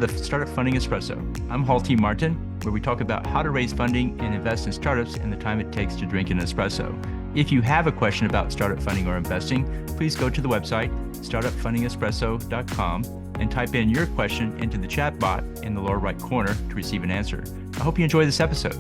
to the Startup Funding Espresso. I'm Hall T. Martin, where we talk about how to raise funding and invest in startups and the time it takes to drink an espresso. If you have a question about startup funding or investing, please go to the website, startupfundingespresso.com, and type in your question into the chat bot in the lower right corner to receive an answer. I hope you enjoy this episode.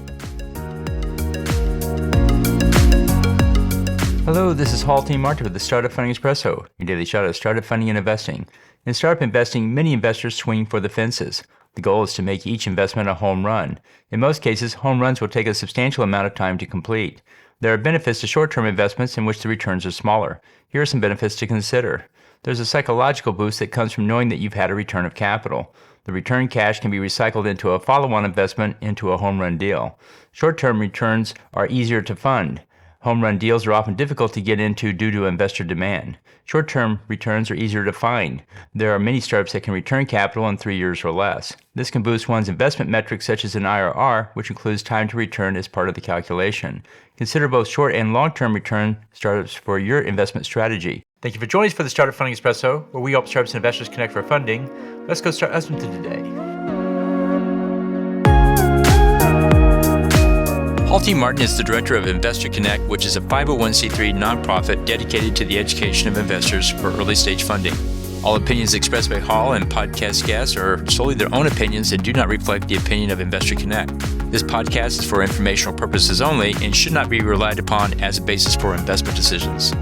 Hello, this is Hall T. Martin with the Startup Funding Espresso, your daily shot of startup funding and investing. In startup investing, many investors swing for the fences. The goal is to make each investment a home run. In most cases, home runs will take a substantial amount of time to complete. There are benefits to short-term investments in which the returns are smaller. Here are some benefits to consider. There's a psychological boost that comes from knowing that you've had a return of capital. The return cash can be recycled into a follow-on investment into a home run deal. Short-term returns are easier to fund. Home run deals are often difficult to get into due to investor demand. Short-term returns are easier to find. There are many startups that can return capital in 3 years or less. This can boost one's investment metrics such as an IRR, which includes time to return as part of the calculation. Consider both short and long-term return startups for your investment strategy. Thank you for joining us for the Startup Funding Espresso, where we help startups and investors connect for funding. Let's go start listening to today. Hall T. Martin is the director of Investor Connect, which is a 501c3 nonprofit dedicated to the education of investors for early-stage funding. All opinions expressed by Hall and podcast guests are solely their own opinions and do not reflect the opinion of Investor Connect. This podcast is for informational purposes only and should not be relied upon as a basis for investment decisions.